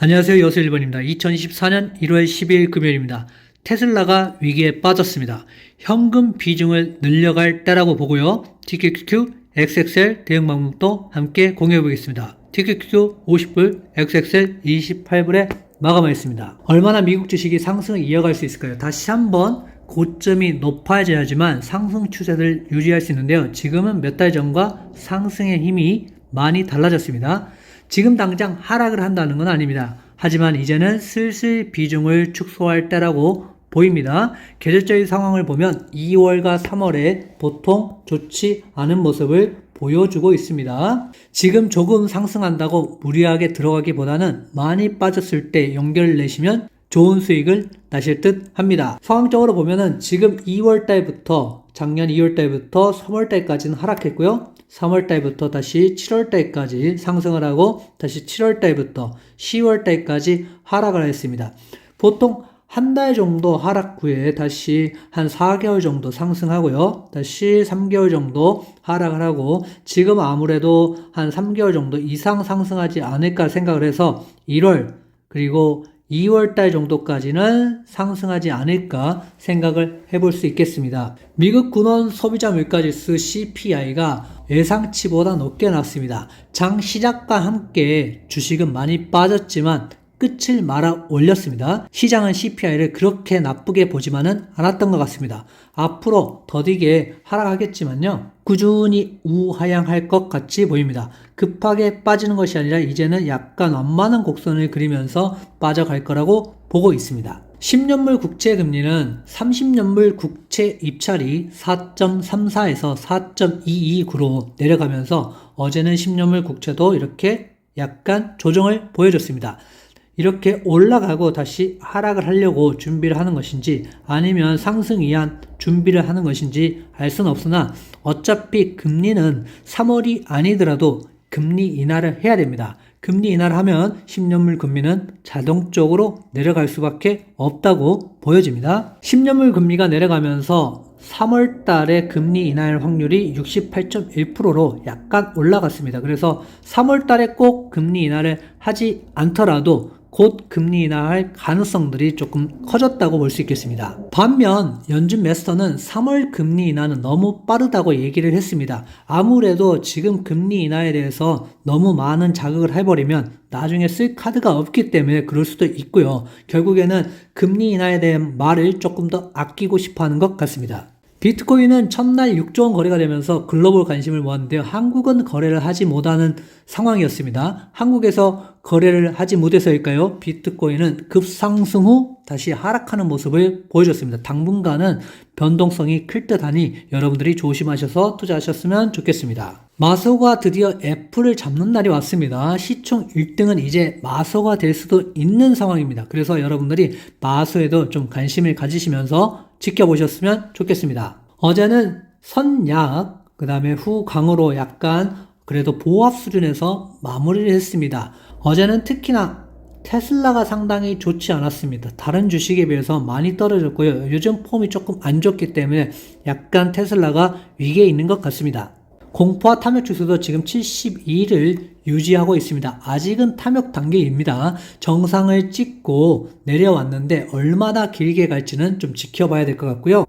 안녕하세요. 여수 1번입니다. 2024년 1월 12일 금요일입니다. 테슬라가 위기에 빠졌습니다. 현금 비중을 늘려갈 때라고 보고요. TQQQ, XXL 대응 방법도 함께 공유해 보겠습니다. TQQQ 50불, XXL 28불에 마감하였습니다. 얼마나 미국 주식이 상승을 이어갈 수 있을까요? 다시 한번 고점이 높아져야지만 상승 추세를 유지할 수 있는데요. 지금은 몇 달 전과 상승의 힘이 많이 달라졌습니다. 지금 당장 하락을 한다는 건 아닙니다. 하지만 이제는 슬슬 비중을 축소할 때라고 보입니다. 계절적인 상황을 보면 2월과 3월에 보통 좋지 않은 모습을 보여주고 있습니다. 지금 조금 상승한다고 무리하게 들어가기보다는 많이 빠졌을 때 용기를 내시면 좋은 수익을 나실 듯 합니다. 상황적으로 보면은 지금 2월달부터 작년 2월달부터 3월달까지는 하락했고요. 3월달부터 다시 7월달까지 상승을 하고 다시 7월달부터 10월달까지 하락을 했습니다. 보통 한 달 정도 하락 후에 다시 한 4개월 정도 상승하고요. 다시 3개월 정도 하락을 하고 지금 아무래도 한 3개월 정도 이상 상승하지 않을까 생각을 해서 1월 그리고 2월달 정도까지는 상승하지 않을까 생각을 해볼 수 있겠습니다. 미국 군원 소비자 물가지수 CPI가 예상치보다 높게 나왔습니다. 장 시작과 함께 주식은 많이 빠졌지만 끝을 말아 올렸습니다. 시장은 CPI를 그렇게 나쁘게 보지만은 않았던 것 같습니다. 앞으로 더디게 하락하겠지만요. 꾸준히 우하향할 것 같이 보입니다. 급하게 빠지는 것이 아니라 이제는 약간 완만한 곡선을 그리면서 빠져갈 거라고 보고 있습니다. 10년물 국채 금리는 30년물 국채 입찰이 4.34에서 4.229로 내려가면서 어제는 10년물 국채도 이렇게 약간 조정을 보여줬습니다. 이렇게 올라가고 다시 하락을 하려고 준비를 하는 것인지 아니면 상승 위한 준비를 하는 것인지 알 수는 없으나 어차피 금리는 3월이 아니더라도 금리 인하를 해야 됩니다. 금리 인하를 하면 10년물 금리는 자동적으로 내려갈 수밖에 없다고 보여집니다. 10년물 금리가 내려가면서 3월 달에 금리 인하할 확률이 68.1%로 약간 올라갔습니다. 그래서 3월 달에 꼭 금리 인하를 하지 않더라도 곧 금리 인하할 가능성들이 조금 커졌다고 볼 수 있겠습니다. 반면 연준 매스터는 3월 금리 인하는 너무 빠르다고 얘기를 했습니다. 아무래도 지금 금리 인하에 대해서 너무 많은 자극을 해버리면 나중에 쓸 카드가 없기 때문에 그럴 수도 있고요. 결국에는 금리 인하에 대한 말을 조금 더 아끼고 싶어 하는 것 같습니다. 비트코인은 첫날 6조 원 거래가 되면서 글로벌 관심을 모았는데요. 한국은 거래를 하지 못하는 상황이었습니다. 한국에서 거래를 하지 못해서일까요? 비트코인은 급상승 후 다시 하락하는 모습을 보여줬습니다. 당분간은 변동성이 클 듯하니 여러분들이 조심하셔서 투자하셨으면 좋겠습니다. 마소가 드디어 애플을 잡는 날이 왔습니다. 시총 1등은 이제 마소가 될 수도 있는 상황입니다. 그래서 여러분들이 마소에도 좀 관심을 가지시면서 지켜보셨으면 좋겠습니다. 어제는 선약, 그 다음에 후강으로 약간 그래도 보합 수준에서 마무리를 했습니다. 어제는 특히나 테슬라가 상당히 좋지 않았습니다. 다른 주식에 비해서 많이 떨어졌고요. 요즘 폼이 조금 안 좋기 때문에 약간 테슬라가 위기에 있는 것 같습니다. 공포와 탐욕 지수도 지금 72를 유지하고 있습니다. 아직은 탐욕 단계입니다. 정상을 찍고 내려왔는데 얼마나 길게 갈지는 좀 지켜봐야 될 것 같고요.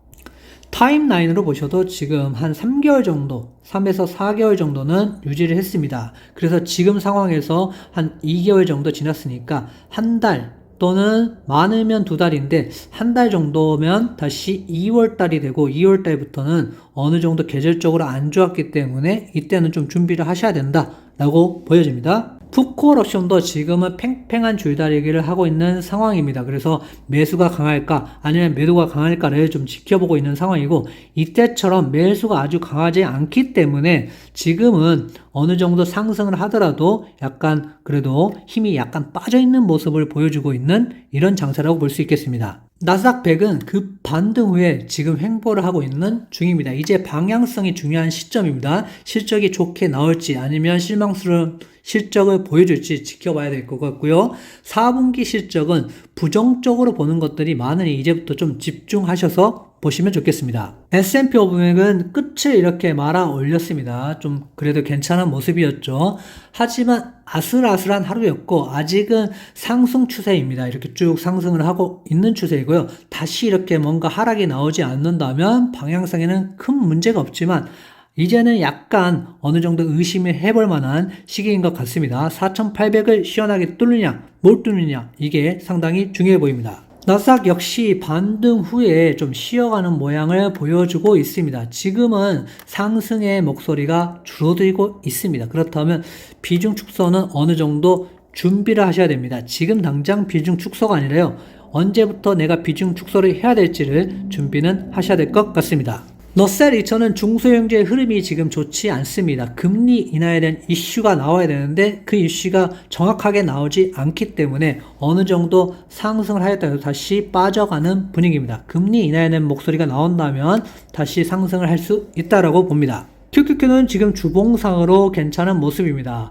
타임라인으로 보셔도 지금 한 3개월 정도, 3에서 4개월 정도는 유지를 했습니다. 그래서 지금 상황에서 한 2개월 정도 지났으니까 한 달 또는 많으면 2달인데 한 달 정도면 다시 2월 달이 되고 2월 달부터는 어느 정도 계절적으로 안 좋았기 때문에 이때는 좀 준비를 하셔야 된다라고 보여집니다. 푸코어 옵션도 지금은 팽팽한 줄다리기를 하고 있는 상황입니다. 그래서 매수가 강할까 아니면 매도가 강할까를 좀 지켜보고 있는 상황이고 이때처럼 매수가 아주 강하지 않기 때문에 지금은 어느 정도 상승을 하더라도 약간 그래도 힘이 약간 빠져있는 모습을 보여주고 있는 이런 장세라고 볼 수 있겠습니다. 나스닥 100은 급 반등 후에 지금 횡보를 하고 있는 중입니다. 이제 방향성이 중요한 시점입니다. 실적이 좋게 나올지 아니면 실망스러운 실적을 보여줄지 지켜봐야 될 것 같고요. 4분기 실적은 부정적으로 보는 것들이 많으니 이제부터 좀 집중하셔서 보시면 좋겠습니다. S&P 500은 끝을 이렇게 말아 올렸습니다. 좀 그래도 괜찮은 모습이었죠. 하지만 아슬아슬한 하루였고 아직은 상승 추세입니다. 이렇게 쭉 상승을 하고 있는 추세이고요. 다시 이렇게 뭔가 하락이 나오지 않는다면 방향성에는 큰 문제가 없지만 이제는 약간 어느 정도 의심을 해볼 만한 시기인 것 같습니다. 4,800을 시원하게 뚫느냐 못 뚫느냐 이게 상당히 중요해 보입니다. 나스닥 역시 반등 후에 좀 쉬어가는 모양을 보여주고 있습니다. 지금은 상승의 목소리가 줄어들고 있습니다. 그렇다면 비중 축소는 어느 정도 준비를 하셔야 됩니다. 지금 당장 비중 축소가 아니라요. 언제부터 내가 비중 축소를 해야 될지를 준비는 하셔야 될 것 같습니다. 러셀 2000은 중소형제의 흐름이 지금 좋지 않습니다. 금리 인하에 대한 이슈가 나와야 되는데 그 이슈가 정확하게 나오지 않기 때문에 어느 정도 상승을 하였다고 다시 빠져가는 분위기입니다. 금리 인하에 대한 목소리가 나온다면 다시 상승을 할 수 있다고 봅니다. QQQ는 지금 주봉상으로 괜찮은 모습입니다.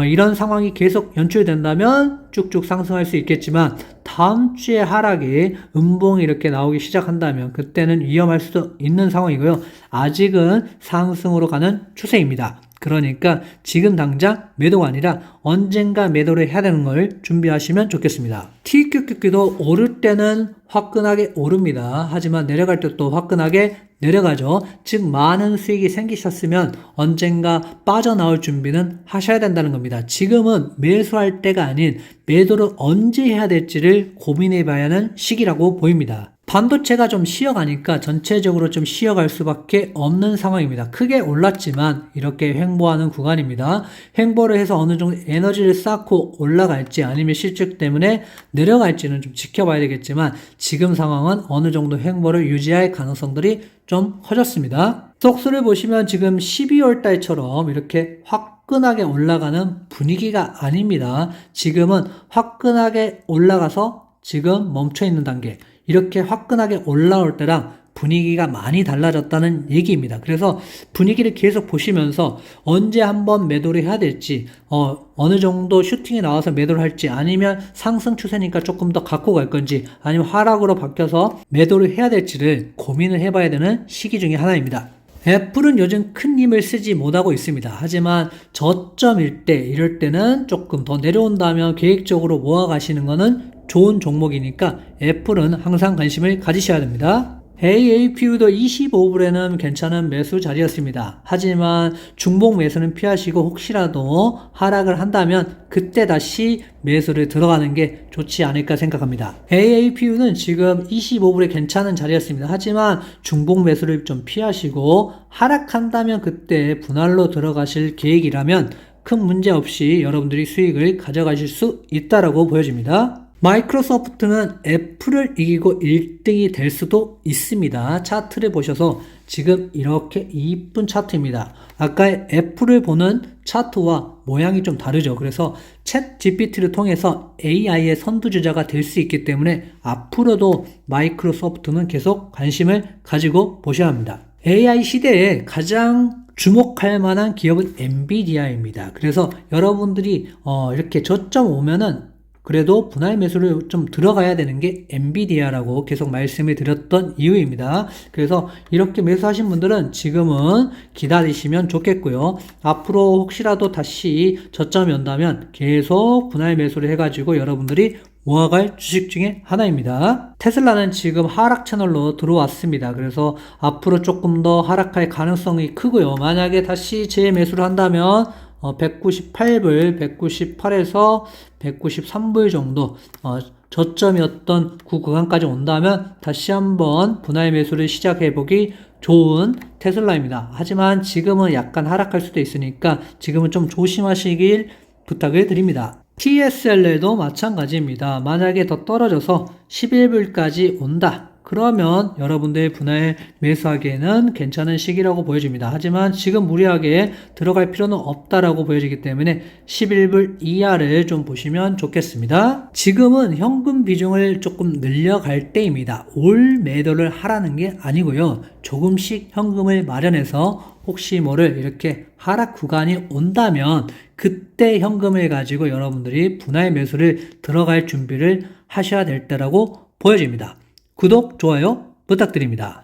이런 상황이 계속 연출된다면 쭉쭉 상승할 수 있겠지만 다음 주에 하락이 음봉이 이렇게 나오기 시작한다면 그때는 위험할 수도 있는 상황이고요. 아직은 상승으로 가는 추세입니다. 그러니까 지금 당장 매도가 아니라 언젠가 매도를 해야 되는 걸 준비하시면 좋겠습니다. TQQQ도 오를 때는 화끈하게 오릅니다. 하지만 내려갈 때 또 화끈하게 내려가죠. 즉 많은 수익이 생기셨으면 언젠가 빠져나올 준비는 하셔야 된다는 겁니다. 지금은 매수할 때가 아닌 매도를 언제 해야 될지를 고민해 봐야 하는 시기라고 보입니다. 반도체가 좀 쉬어가니까 전체적으로 좀 쉬어갈 수밖에 없는 상황입니다. 크게 올랐지만 이렇게 횡보하는 구간입니다. 횡보를 해서 어느 정도 에너지를 쌓고 올라갈지 아니면 실적 때문에 내려갈지는 좀 지켜봐야 되겠지만 지금 상황은 어느 정도 횡보를 유지할 가능성들이 좀 커졌습니다. 스톡스를 보시면 지금 12월 달처럼 이렇게 화끈하게 올라가는 분위기가 아닙니다. 지금은 화끈하게 올라가서 지금 멈춰 있는 단계. 이렇게 화끈하게 올라올 때랑 분위기가 많이 달라졌다는 얘기입니다. 그래서 분위기를 계속 보시면서 언제 한번 매도를 해야 될지, 어느 정도 슈팅이 나와서 매도를 할지, 아니면 상승 추세니까 조금 더 갖고 갈 건지, 아니면 하락으로 바뀌어서 매도를 해야 될지를 고민을 해봐야 되는 시기 중에 하나입니다. 애플은 요즘 큰 힘을 쓰지 못하고 있습니다. 하지만 저점일 때, 이럴 때는 조금 더 내려온다면 계획적으로 모아가시는 거는 좋은 종목이니까 애플은 항상 관심을 가지셔야 됩니다. AAPU도 25불에는 괜찮은 매수 자리였습니다. 하지만 중복 매수는 피하시고 혹시라도 하락을 한다면 그때 다시 매수를 들어가는 게 좋지 않을까 생각합니다. AAPU는 지금 25불에 괜찮은 자리였습니다. 하지만 중복 매수를 좀 피하시고 하락한다면 그때 분할로 들어가실 계획이라면 큰 문제 없이 여러분들이 수익을 가져가실 수 있다고 보여집니다. 마이크로소프트는 애플을 이기고 1등이 될 수도 있습니다. 차트를 보셔서 지금 이렇게 이쁜 차트입니다. 아까 애플을 보는 차트와 모양이 좀 다르죠. 그래서 챗 GPT를 통해서 AI의 선두주자가 될 수 있기 때문에 앞으로도 마이크로소프트는 계속 관심을 가지고 보셔야 합니다. AI 시대에 가장 주목할 만한 기업은 엔비디아입니다. 그래서 여러분들이 이렇게 저점 오면은 그래도 분할 매수를 좀 들어가야 되는 게 엔비디아라고 계속 말씀을 드렸던 이유입니다. 그래서 이렇게 매수하신 분들은 지금은 기다리시면 좋겠고요. 앞으로 혹시라도 다시 저점이 온다면 계속 분할 매수를 해가지고 여러분들이 모아갈 주식 중에 하나입니다. 테슬라는 지금 하락 채널로 들어왔습니다. 그래서 앞으로 조금 더 하락할 가능성이 크고요. 만약에 다시 재매수를 한다면 198불, 198에서 193불 정도 저점이었던 그 구간까지 온다면 다시 한번 분할 매수를 시작해보기 좋은 테슬라입니다. 하지만 지금은 약간 하락할 수도 있으니까 지금은 좀 조심하시길 부탁을 드립니다. TSL도 마찬가지입니다. 만약에 더 떨어져서 11불까지 온다. 그러면 여러분들 분할 매수하기에는 괜찮은 시기라고 보여집니다. 하지만 지금 무리하게 들어갈 필요는 없다라고 보여지기 때문에 11불 이하를 좀 보시면 좋겠습니다. 지금은 현금 비중을 조금 늘려갈 때입니다. 올 매도를 하라는 게 아니고요. 조금씩 현금을 마련해서 혹시 모를 이렇게 하락 구간이 온다면 그때 현금을 가지고 여러분들이 분할 매수를 들어갈 준비를 하셔야 될 때라고 보여집니다. 구독, 좋아요 부탁드립니다.